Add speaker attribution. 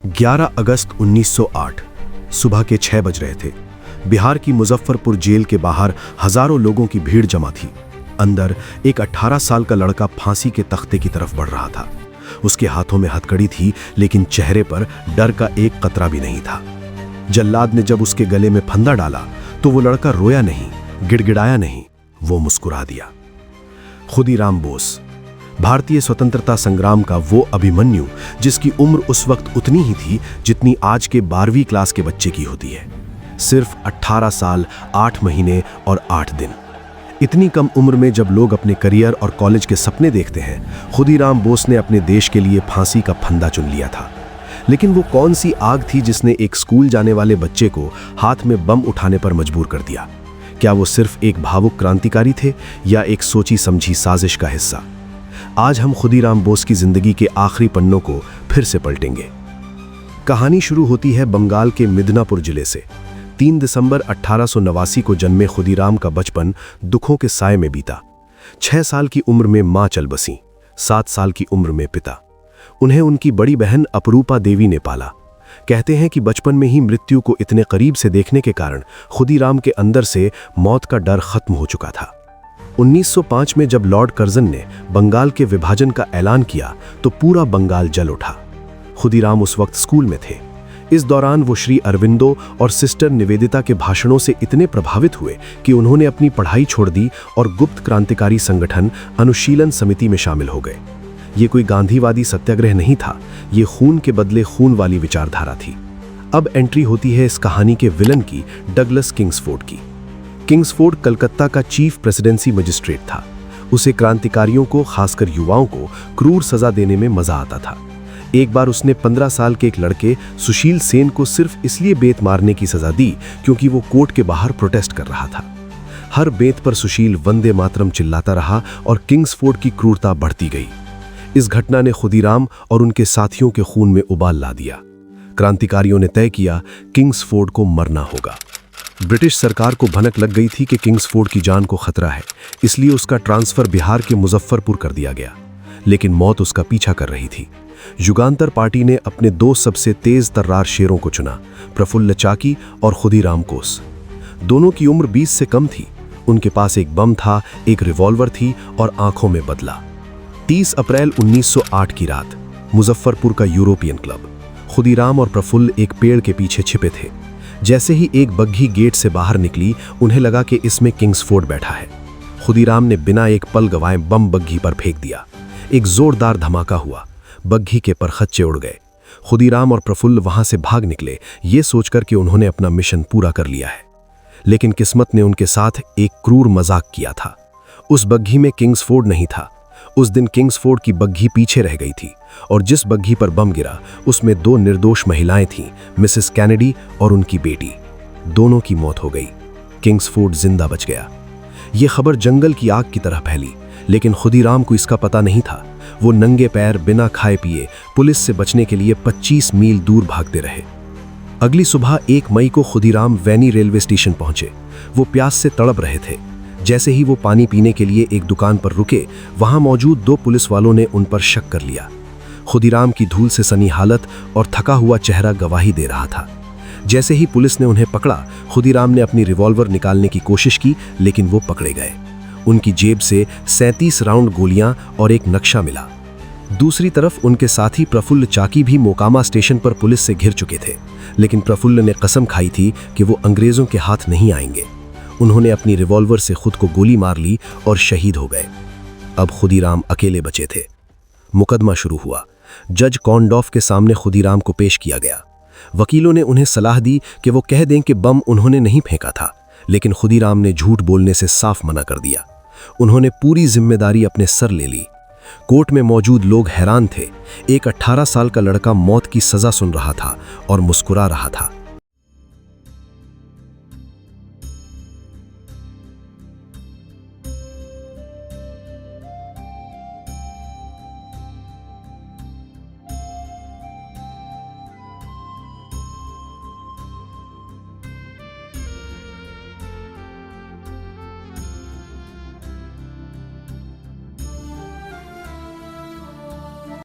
Speaker 1: 11 अगस्त 1908 सुबह के 6 बज रहे थे। बिहार की मुजफ्फरपुर जेल के बाहर हजारों लोगों की भीड़ जमा थी। अंदर एक 18 साल का लड़का फांसी के तख्ते की तरफ बढ़ रहा था। उसके हाथों में हथकड़ी थी, लेकिन चेहरे पर डर का एक कतरा भी नहीं था। जल्लाद ने जब उसके गले में फंदा डाला तो वो लड़का रोया नहीं, गिड़गिड़ाया नहीं, वो मुस्कुरा दिया। खुदीराम बोस, भारतीय स्वतंत्रता संग्राम का वो अभिमन्यु जिसकी उम्र उस वक्त उतनी ही थी जितनी आज के 12वीं क्लास के बच्चे की होती है। सिर्फ 18 साल 8 महीने और 8 दिन। इतनी कम उम्र में जब लोग अपने करियर और कॉलेज के सपने देखते हैं, खुदीराम बोस ने अपने देश के लिए फांसी का फंदा चुन लिया था। लेकिन वो कौन सी आग थी जिसने एक स्कूल जाने वाले बच्चे को हाथ में बम उठाने पर मजबूर कर दिया? क्या वो सिर्फ एक भावुक क्रांतिकारी थे या एक सोची समझी साजिश का हिस्सा? आज हम खुदीराम बोस की जिंदगी के आखिरी पन्नों को फिर से पलटेंगे। कहानी शुरू होती है बंगाल के मिदनापुर जिले से। 3 दिसंबर 1889 को जन्मे खुदीराम का बचपन दुखों के साए में बीता। 6 साल की उम्र में मां चल बसी, 7 साल की उम्र में पिता। उन्हें उनकी बड़ी बहन अपरूपा देवी ने पाला। कहते हैं कि बचपन में ही मृत्यु को इतने करीब से देखने के कारण खुदीराम के अंदर से मौत का डर खत्म हो चुका था। 1905 में जब लॉर्ड कर्जन ने बंगाल के विभाजन का ऐलान किया तो पूरा बंगाल जल उठा। खुदीराम उस वक्त स्कूल में थे। इस दौरान वो श्री अरविंदो और सिस्टर निवेदिता के भाषणों से इतने प्रभावित हुए कि उन्होंने अपनी पढ़ाई छोड़ दी और गुप्त क्रांतिकारी संगठन अनुशीलन समिति में शामिल हो गए। ये कोई गांधीवादी सत्याग्रह नहीं था, ये खून के बदले खून वाली विचारधारा थी। अब एंट्री होती है इस कहानी के विलन की, डगलस किंग्सफोर्ड की। किंग्सफोर्ड कलकत्ता का चीफ प्रेसिडेंसी मजिस्ट्रेट था। उसे क्रांतिकारियों को, खासकर युवाओं को, क्रूर सजा देने में मजा आता था। एक बार उसने 15 साल के एक लड़के सुशील सेन को सिर्फ इसलिए बेत मारने की सजा दी क्योंकि वो कोर्ट के बाहर प्रोटेस्ट कर रहा था। हर बेत पर सुशील वंदे मातरम चिल्लाता रहा और किंग्सफोर्ड की क्रूरता बढ़ती गई। इस घटना ने खुदीराम और उनके साथियों के खून में उबाल ला दिया। क्रांतिकारियों ने तय किया किंग्सफोर्ड को मरना होगा। ब्रिटिश सरकार को भनक लग गई थी कि किंग्सफोर्ड की जान को खतरा है, इसलिए उसका ट्रांसफर बिहार के मुजफ्फरपुर कर दिया गया। लेकिन मौत उसका पीछा कर रही थी। युगांतर पार्टी ने अपने 2 सबसे तेज तर्रार शेरों को चुना, प्रफुल्ल चाकी और खुदीराम कोस। दोनों की उम्र 20 से कम थी। उनके पास एक बम था, एक रिवॉल्वर थी और आंखों में बदला। 30 अप्रैल 1908 की रात, मुजफ्फरपुर का यूरोपियन क्लब। खुदीराम और प्रफुल्ल एक पेड़ के पीछे छिपे थे। जैसे ही एक बग्घी गेट से बाहर निकली, उन्हें लगा कि इसमें किंग्सफोर्ड बैठा है। खुदीराम ने बिना एक पल गवाए बम बग्घी पर फेंक दिया। एक जोरदार धमाका हुआ, बग्घी के परखच्चे उड़ गए। खुदीराम और प्रफुल्ल वहां से भाग निकले, ये सोचकर कि उन्होंने अपना मिशन पूरा कर लिया है। लेकिन किस्मत ने उनके साथ एक क्रूर मजाक किया था। उस बग्घी में किंग्सफोर्ड नहीं था। उस दिन किंग्सफोर्ड की बग्घी पीछे रह गई थी और जिस बग्घी पर बम गिरा उसमें 2 निर्दोष महिलाएं थीं, मिसेस कैनेडी और उनकी बेटी। दोनों की मौत हो गई। किंग्सफोर्ड जिंदा बच गया। यह खबर जंगल की आग की तरह फैली, लेकिन खुदीराम को इसका पता नहीं था। वो नंगे पैर बिना खाए पिए पुलिस से बचने के लिए 25 मील दूर भागते रहे। अगली सुबह 1 मई को खुदीराम वैनी रेलवे स्टेशन पहुंचे। वो प्यास से तड़प रहे थे। जैसे ही वो पानी पीने के लिए एक दुकान पर रुके, वहां मौजूद 2 पुलिस वालों ने उन पर शक कर लिया। खुदीराम की धूल से सनी हालत और थका हुआ चेहरा गवाही दे रहा था। जैसे ही पुलिस ने उन्हें पकड़ा, खुदीराम ने अपनी रिवॉल्वर निकालने की कोशिश की, लेकिन वो पकड़े गए। उनकी जेब से 37 राउंड गोलियां और एक नक्शा मिला। दूसरी तरफ उनके साथी प्रफुल्ल चाकी भी मोकामा स्टेशन पर पुलिस से घिर चुके थे, लेकिन प्रफुल्ल ने कसम खाई थी कि वो अंग्रेजों के हाथ नहीं आएंगे। उन्होंने अपनी रिवॉल्वर से खुद को गोली मार ली और शहीद हो गए। अब खुदीराम अकेले बचे थे। मुकदमा शुरू हुआ। जज कॉन्डॉफ के सामने खुदीराम को पेश किया गया। वकीलों ने उन्हें सलाह दी कि वो कह दें कि बम उन्होंने नहीं फेंका था, लेकिन खुदीराम ने झूठ बोलने से साफ मना कर दिया। उन्होंने पूरी जिम्मेदारी अपने सर ले ली। कोर्ट में मौजूद लोग हैरान थे। एक 18 साल का लड़का मौत की सजा सुन रहा था और मुस्कुरा रहा था।